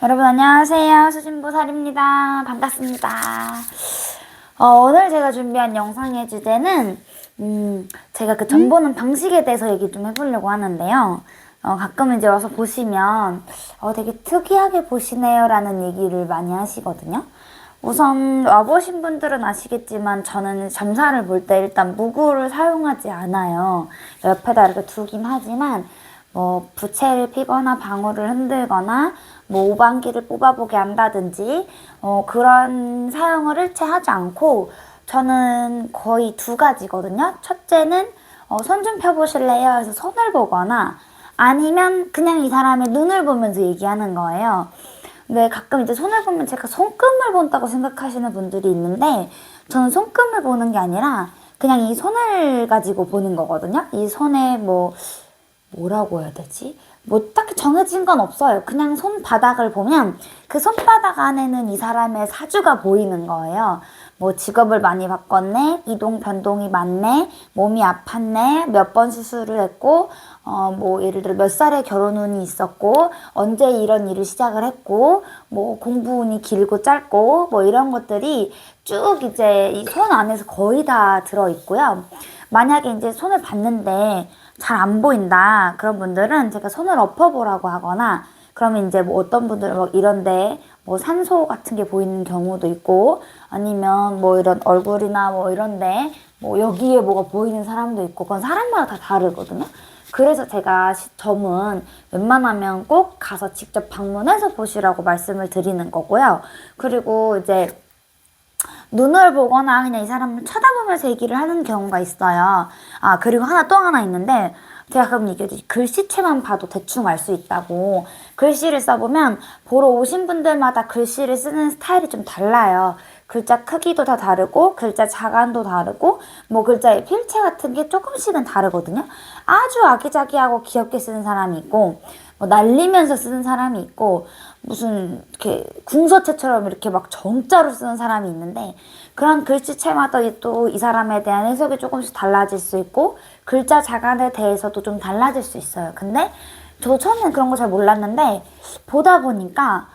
여러분 안녕하세요. 수진보살입니다. 반갑습니다. 오늘 제가 준비한 영상의 주제는 제가 그 점 보는 방식에 대해서 얘기 좀 해보려고 하는데요. 가끔 이제 와서 보시면 되게 특이하게 보시네요 라는 얘기를 많이 하시거든요. 우선 와보신 분들은 아시겠지만 저는 점사를 볼 때 일단 무구를 사용하지 않아요. 옆에다 이렇게 두긴 하지만 뭐 부채를 피거나 방울을 흔들거나 뭐 오방기를 뽑아보게 한다든지 그런 사용을 일체 하지 않고 저는 거의 두 가지거든요. 첫째는 손 좀 펴보실래요? 해서 손을 보거나 아니면 그냥 이 사람의 눈을 보면서 얘기하는 거예요. 근데 가끔 이제 손을 보면 제가 손금을 본다고 생각하시는 분들이 있는데 저는 손금을 보는 게 아니라 그냥 이 손을 가지고 보는 거거든요. 이 손에 뭐라고 해야 되지? 뭐 딱히 정해진 건 없어요. 그냥 손바닥을 보면 그 손바닥 안에는 이 사람의 사주가 보이는 거예요. 뭐 직업을 많이 바꿨네, 이동 변동이 많네, 몸이 아팠네, 몇 번 수술을 했고, 뭐 예를 들어 몇 살에 결혼 운이 있었고, 언제 이런 일을 시작을 했고, 뭐 공부 운이 길고 짧고, 뭐 이런 것들이 쭉 이제 이 손 안에서 거의 다 들어있고요. 만약에 이제 손을 봤는데 잘 안 보인다. 그런 분들은 제가 손을 엎어보라고 하거나 그러면 이제 뭐 어떤 분들은 막 이런데 뭐 산소 같은 게 보이는 경우도 있고 아니면 뭐 이런 얼굴이나 뭐 이런데 뭐 여기에 뭐가 보이는 사람도 있고 그건 사람마다 다 다르거든요. 그래서 제가 점은 웬만하면 꼭 가서 직접 방문해서 보시라고 말씀을 드리는 거고요. 그리고 이제 눈을 보거나 그냥 이 사람을 쳐다보면서 얘기를 하는 경우가 있어요. 그리고 또 하나 있는데, 제가 가끔 얘기했듯이 글씨체만 봐도 대충 알 수 있다고. 글씨를 써보면 보러 오신 분들마다 글씨를 쓰는 스타일이 좀 달라요. 글자 크기도 다 다르고, 글자 자간도 다르고, 뭐 글자의 필체 같은 게 조금씩은 다르거든요. 아주 아기자기하고 귀엽게 쓰는 사람이 있고, 뭐 날리면서 쓰는 사람이 있고, 무슨 이렇게 궁서체처럼 이렇게 막 정자로 쓰는 사람이 있는데 그런 글씨체마다 또 이 사람에 대한 해석이 조금씩 달라질 수 있고 글자 자간에 대해서도 좀 달라질 수 있어요. 근데 저도 처음엔 그런 거 잘 몰랐는데 보다 보니까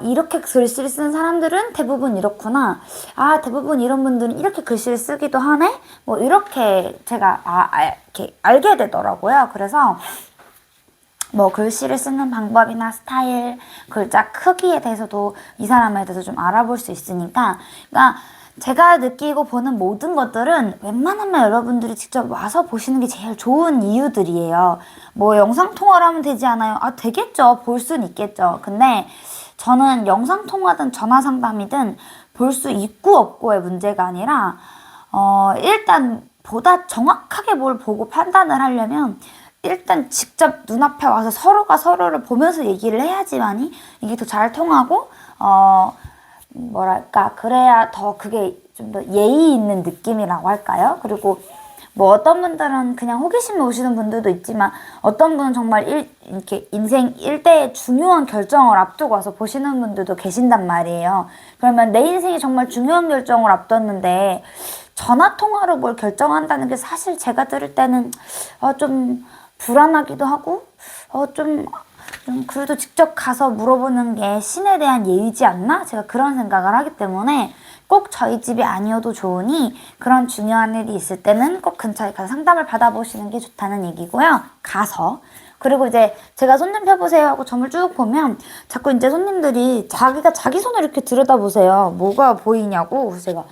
이렇게 글씨를 쓰는 사람들은 대부분 이렇구나. 대부분 이런 분들은 이렇게 글씨를 쓰기도 하네? 뭐 이렇게 제가 이렇게 알게 되더라고요. 그래서 뭐 글씨를 쓰는 방법이나 스타일, 글자 크기에 대해서도 이 사람에 대해서 좀 알아볼 수 있으니까 그러니까 제가 느끼고 보는 모든 것들은 웬만하면 여러분들이 직접 와서 보시는 게 제일 좋은 이유들이에요. 뭐 영상통화를 하면 되지 않아요? 되겠죠. 볼 수는 있겠죠. 근데 저는 영상통화든 전화상담이든 볼 수 있고 없고의 문제가 아니라 일단 보다 정확하게 뭘 보고 판단을 하려면 일단 직접 눈앞에 와서 서로가 서로를 보면서 얘기를 해야지만이 이게 더 잘 통하고 뭐랄까 그래야 더 그게 좀 더 예의 있는 느낌이라고 할까요? 그리고 뭐 어떤 분들은 그냥 호기심에 오시는 분들도 있지만 어떤 분은 정말 이렇게 인생 일대의 중요한 결정을 앞두고 와서 보시는 분들도 계신단 말이에요. 그러면 내 인생이 정말 중요한 결정을 앞뒀는데 전화통화로 뭘 결정한다는 게 사실 제가 들을 때는 좀 불안하기도 하고 좀 그래도 직접 가서 물어보는 게 신에 대한 예의지 않나? 제가 그런 생각을 하기 때문에 꼭 저희 집이 아니어도 좋으니 그런 중요한 일이 있을 때는 꼭 근처에 가서 상담을 받아보시는 게 좋다는 얘기고요. 가서. 그리고 이제 제가 손 좀 펴보세요 하고 점을 쭉 보면 자꾸 이제 손님들이 자기가 자기 손을 이렇게 들여다보세요. 뭐가 보이냐고. 그래서 제가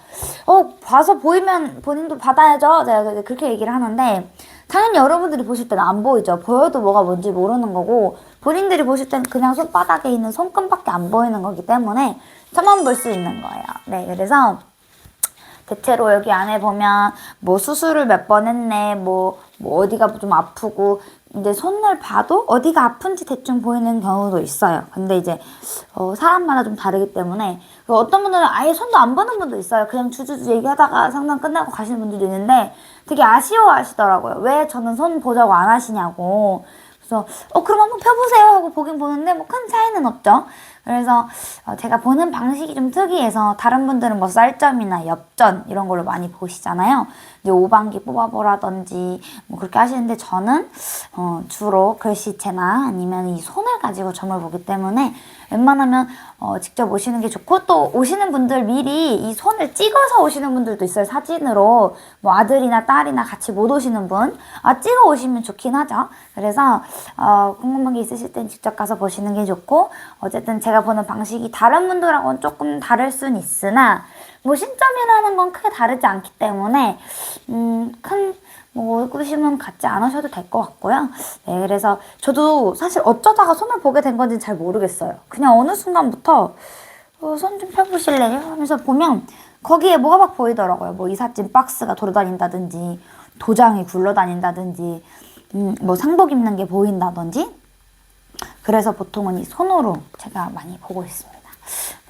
봐서 보이면 본인도 받아야죠. 제가 그렇게 얘기를 하는데 당연히 여러분들이 보실 때는 안 보이죠. 보여도 뭐가 뭔지 모르는 거고 본인들이 보실 때는 그냥 손바닥에 있는 손금밖에 안 보이는 거기 때문에 저만 볼 수 있는 거예요. 네, 그래서 대체로 여기 안에 보면 뭐 수술을 몇 번 했네, 뭐 어디가 좀 아프고 이제 손을 봐도 어디가 아픈지 대충 보이는 경우도 있어요. 근데 이제 사람마다 좀 다르기 때문에 어떤 분들은 아예 손도 안 보는 분도 있어요. 그냥 주주주 얘기하다가 상담 끝나고 가시는 분들도 있는데 되게 아쉬워하시더라고요. 왜 저는 손 보자고 안 하시냐고. 그래서 그럼 한번 펴보세요 하고 보긴 보는데 뭐 큰 차이는 없죠. 그래서 제가 보는 방식이 좀 특이해서 다른 분들은 뭐 쌀점이나 엽전 이런 걸로 많이 보시잖아요. 이제 오방기 뽑아보라든지 뭐 그렇게 하시는데 저는 주로 글씨체나 아니면 이 손을 가지고 점을 보기 때문에 웬만하면 직접 오시는 게 좋고, 또 오시는 분들 미리 이 손을 찍어서 오시는 분들도 있어요. 사진으로 뭐 아들이나 딸이나 같이 못 오시는 분 찍어 오시면 좋긴 하죠. 그래서 궁금한 게 있으실 땐 직접 가서 보시는 게 좋고, 어쨌든 제가 보는 방식이 다른 분들하고는 조금 다를 순 있으나 뭐 신점이라는 건 크게 다르지 않기 때문에 큰 뭐 의구심은 갖지 않으셔도 될 것 같고요. 네, 그래서 저도 사실 어쩌다가 손을 보게 된 건지는 잘 모르겠어요. 그냥 어느 순간부터 손 좀 펴보실래요? 하면서 보면 거기에 뭐가 막 보이더라고요. 뭐 이삿짐 박스가 돌아다닌다든지, 도장이 굴러다닌다든지, 뭐 상복 입는 게 보인다든지. 그래서 보통은 이 손으로 제가 많이 보고 있습니다.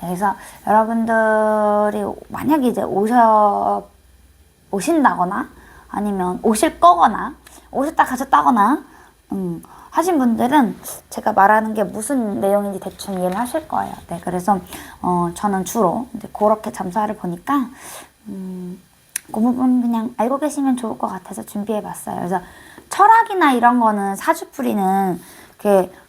네, 그래서 여러분들이 만약에 이제 오신다거나 아니면 오실 거거나 오셨다 가셨다거나 하신 분들은 제가 말하는 게 무슨 내용인지 대충 이해를 하실 거예요. 네, 그래서 저는 주로 이제 그렇게 점사를 보니까 그 부분 그냥 알고 계시면 좋을 것 같아서 준비해봤어요. 그래서 철학이나 이런 거는 사주풀이는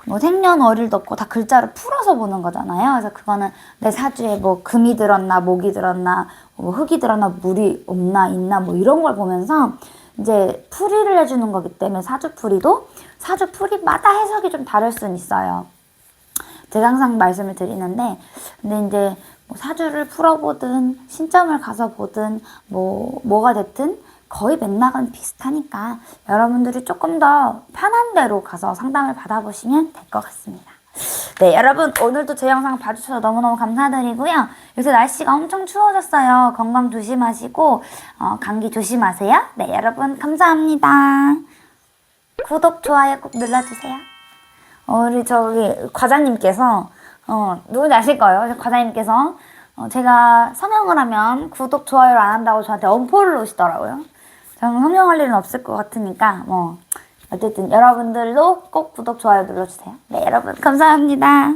뭐 생년월일도 없고 다 글자로 풀어서 보는 거잖아요. 그래서 그거는 내 사주에 뭐 금이 들었나 목이 들었나 뭐 흙이 들었나 물이 없나 있나 뭐 이런 걸 보면서 이제 풀이를 해주는 거기 때문에 사주풀이도 사주풀이마다 해석이 좀 다를 수는 있어요. 제가 항상 말씀을 드리는데, 근데 이제 뭐 사주를 풀어보든 신점을 가서 보든 뭐가 됐든 거의 맥락은 비슷하니까 여러분들이 조금 더 편한 대로 가서 상담을 받아보시면 될 것 같습니다. 네, 여러분 오늘도 제 영상 봐주셔서 너무너무 감사드리고요. 요새 날씨가 엄청 추워졌어요. 건강 조심하시고 감기 조심하세요. 네, 여러분 감사합니다. 구독, 좋아요 꼭 눌러주세요. 우리 저기 과장님께서 누군지 아실 거예요. 과장님께서 제가 성형을 하면 구독, 좋아요를 안 한다고 저한테 엄포를 놓으시더라고요. 저는 성형할 일은 없을 것 같으니까 어쨌든 여러분들도 꼭 구독, 좋아요 눌러주세요. 네, 여러분 감사합니다.